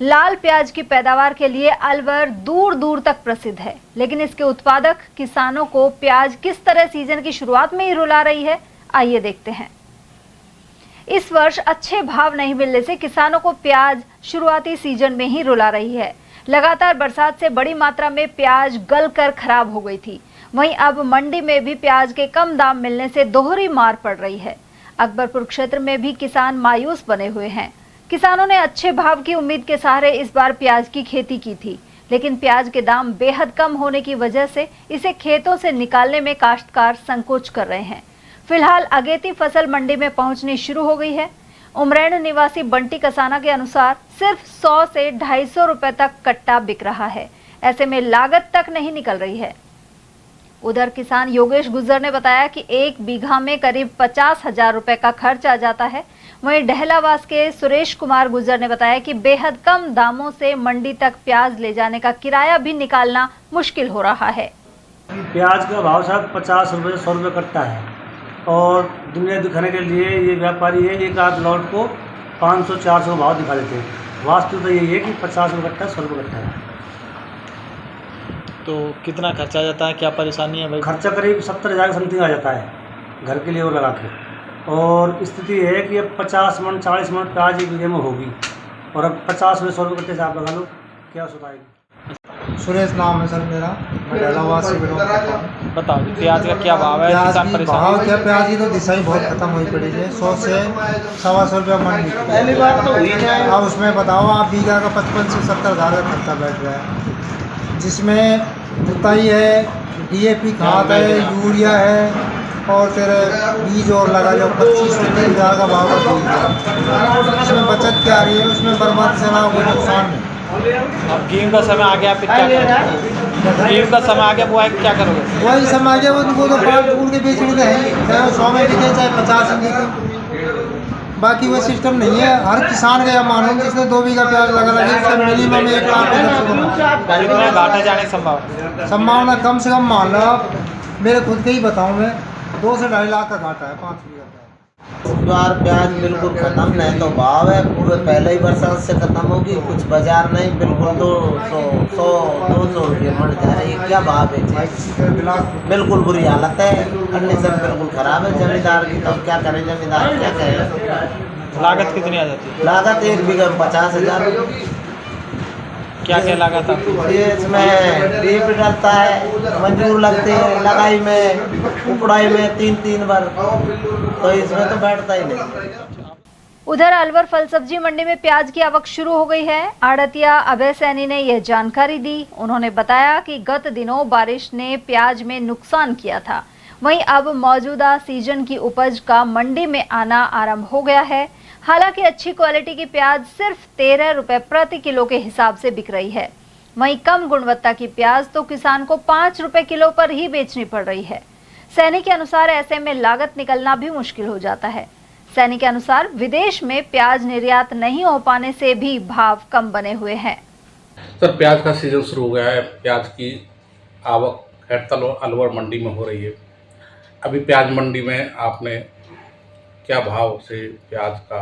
लाल प्याज की पैदावार के लिए अलवर दूर दूर तक प्रसिद्ध है, लेकिन इसके उत्पादक किसानों को प्याज किस तरह सीजन की शुरुआत में ही रुला रही है, आइए देखते हैं। इस वर्ष अच्छे भाव नहीं मिलने से किसानों को प्याज शुरुआती सीजन में ही रुला रही है। लगातार बरसात से बड़ी मात्रा में प्याज गलकर खराब हो गई थी। वहीं अब मंडी में भी प्याज के कम दाम मिलने से दोहरी मार पड़ रही है। अकबरपुर क्षेत्र में भी किसान मायूस बने हुए हैं। किसानों ने अच्छे भाव की उम्मीद के सहारे इस बार प्याज की खेती की थी, लेकिन प्याज के दाम बेहद कम होने की वजह से इसे खेतों से निकालने में काश्तकार संकोच कर रहे हैं। फिलहाल अगेती फसल मंडी में पहुंचनी शुरू हो गई है। उमरैण निवासी बंटी कसाना के अनुसार सिर्फ 100 से 250 रुपए तक कट्टा बिक रहा है। ऐसे में लागत तक नहीं निकल रही है। उधर किसान योगेश गुर्जर ने बताया कि 1 बीघा में करीब 50,000 रुपए का खर्च आ जाता है। वहीं डहलावास के सुरेश कुमार गुर्जर ने बताया कि बेहद कम दामों से मंडी तक प्याज ले जाने का किराया भी निकालना मुश्किल हो रहा है। प्याज का भाव साहब 50 रुपये 100 रुपये कट्टा है और दुनिया दिखाने के लिए ये व्यापारी है एक आध लॉट को 500-400 भाव दिखा देते हैं। वास्तविकता यही है कि 50 रुपये कट्टा 100 रुपये कट्टा है। तो कितना खर्चा आ जाता है, क्या परेशानी है भाई? खर्चा करीब 70,000 समथिंग आ जाता है घर के लिए वो लगा के। और स्थिति है कि अब 50 मन 40 मन प्याज एक बीघे में होगी और अब 50 रुपये 100 रुपये कट्टे से आप लगा लो, क्या सुधारेगी। सुरेश नाम है सर मेरा, मैं डहलावास से बिलोंग करता हूँ। बताओ प्याज का क्या भाव है? प्याज किसान की परेशान भाव क्या, प्याज की तो दिशा ही बहुत खत्म हुई पड़ी है। 100 से 125 रुपया मन पहली बार तो हुई है। अब उसमें बताओ आप बीघा का 55 से 70,000 का खर्चा बैठ रहा है, जिसमें जुताई है, DAP खाद है, यूरिया है और तेरे बीज और लगा लो 25 से 30,000 का भाव का बीज है। उसमें बचत क्या आ रही है, उसमें बर्बाद से ना कोई नुकसान नहीं। अब गेहूं का समय आ गया, फिर क्या करोगे? गेहूं का समय आ गया, वो क्या करोगे? वही समय आ गया, उनको तो पाट तोड़ के बेचने का है, चाहे 100 में बिके चाहे 50 में बिके। बाकी वो सिस्टम नहीं है। हर किसान का यह मानो जिसने 2 बीघा प्याज लगा लगे उसका मिनिमम 1 लाख कितना घाटा जाने की संभावना कम से कम मान लो आप, मेरे खुद के ही बताऊँ मैं, 2 से 2.5 लाख का घाटा है 5 बीघा प्याज। इस बार प्याज बिल्कुल ख़त्म नहीं तो भाव है पूरे पहले ही बरसात से ख़त्म होगी। कुछ बाजार नहीं, बिल्कुल 200 रुपये मर जा रही है। क्या भाव बेचे, बिल्कुल बुरी हालत है, कंडीशन बिल्कुल ख़राब है जमींदार की। तो क्या करें, जमींदार क्या करें। लागत कितनी आ जाती है? लागत 1 बीघा में 50,000। क्या क्या लागत है? ये इसमें डीप डलता है, मजदूर लगते हैं, लगाई में उपड़ाई में 3-3 बार, तो इसमें तो बैठता ही नहीं। उधर अलवर फल सब्जी मंडी में प्याज की आवक शुरू हो गई है। आड़तिया अभय सैनी ने यह जानकारी दी। उन्होंने बताया कि गत दिनों बारिश ने प्याज में नुकसान किया था, वहीं अब मौजूदा सीजन की उपज का मंडी में आना आरंभ हो गया है। हालांकि अच्छी क्वालिटी की प्याज सिर्फ 13 रुपए प्रति किलो के हिसाब से बिक रही है। वहीं कम गुणवत्ता की प्याज तो किसान को 5 रुपए किलो पर ही बेचनी पड़ रही है। सैनी के अनुसार ऐसे में लागत निकलना भी मुश्किल हो जाता है। सैनी के अनुसार विदेश में प्याज निर्यात नहीं हो पाने से भी भाव कम बने हुए हैं। सर प्याज का सीजन शुरू हो गया है। प्याज की आवक खैरतल और अलवर मंडी में हो रही है। अभी प्याज मंडी में आपने क्या भाव से प्याज का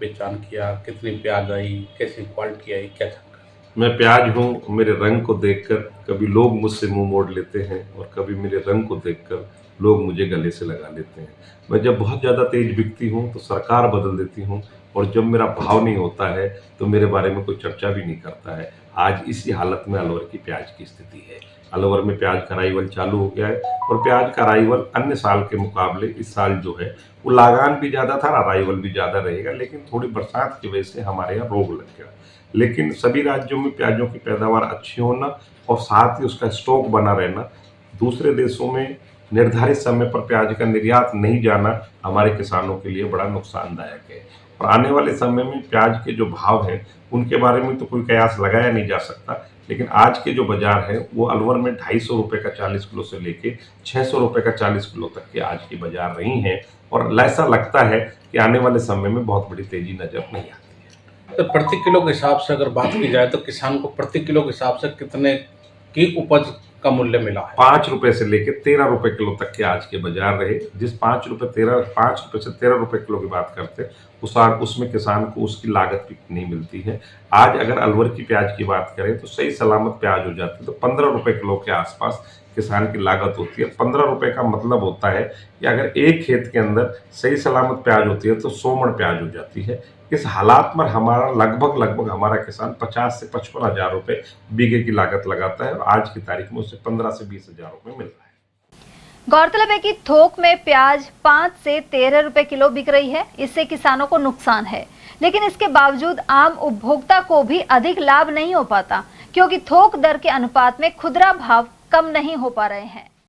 पहचान किया, कितनी प्याज आई, कैसी क्वालिटी आई, क्या जानकारी? मैं प्याज हूँ, मेरे रंग को देखकर कभी लोग मुझसे मुंह मोड़ लेते हैं और कभी मेरे रंग को देखकर लोग मुझे गले से लगा लेते हैं। मैं जब बहुत ज़्यादा तेज बिकती हूँ तो सरकार बदल देती हूँ और जब मेरा भाव नहीं होता है तो मेरे बारे में कोई चर्चा भी नहीं करता है। आज इसी हालत में अलवर की प्याज की स्थिति है। अलवर में प्याज का अराइवल चालू हो गया है और प्याज का अराइवल अन्य साल के मुकाबले इस साल जो है वो लगान भी ज़्यादा था, अराइवल भी ज़्यादा रहेगा, लेकिन थोड़ी बरसात की वजह से हमारे यहाँ रोग लग गया। लेकिन सभी राज्यों में प्याजों की पैदावार अच्छी होना और साथ ही उसका स्टॉक बना रहना, दूसरे देशों में निर्धारित समय पर प्याज का निर्यात नहीं जाना हमारे किसानों के लिए बड़ा नुकसानदायक है। और आने वाले समय में प्याज के जो भाव हैं उनके बारे में तो कोई कयास लगाया नहीं जा सकता, लेकिन आज के जो बाजार है वो अलवर में 250 रुपये का 40 किलो से लेके 600 रुपये का 40 किलो तक के आज की बाजार रही हैं और ऐसा लगता है कि आने वाले समय में बहुत बड़ी तेजी नजर नहीं आती है। तो प्रति किलो के हिसाब से अगर बात की जाए तो किसान को प्रति किलो के हिसाब से कितने की उपज का मूल्य मिला है। 5 रुपए से लेकर 13 रुपए किलो तक के आज के बाजार रहे। जिस 5 रुपए से 13 रुपए किलो की बात करते उसमें किसान को उसकी लागत भी नहीं मिलती है। आज अगर अलवर की प्याज की बात करें तो सही सलामत प्याज हो जाती है तो 15 रुपए किलो के आसपास किसान की लागत होती है। 15 रुपए का मतलब होता है कि अगर एक खेत के अंदर सही सलामत प्याज होती है तो 100 मन प्याज हो जाती है। इस हालात में हमारा लगभग हमारा किसान 50 से 55 हजार रुपए बीघे की लागत लगाता है और आज की तारीख में उसे 15 से 20 हजार रुपए मिल रहा है। गौरतलब है कि थोक में प्याज 5 से 13 रुपए किलो बिक रही है। इससे किसानों को नुकसान है, लेकिन इसके बावजूद आम उपभोक्ता को भी अधिक लाभ नहीं हो पाता, क्योंकि थोक दर के अनुपात में खुदरा भाव कम नहीं हो पा रहे हैं।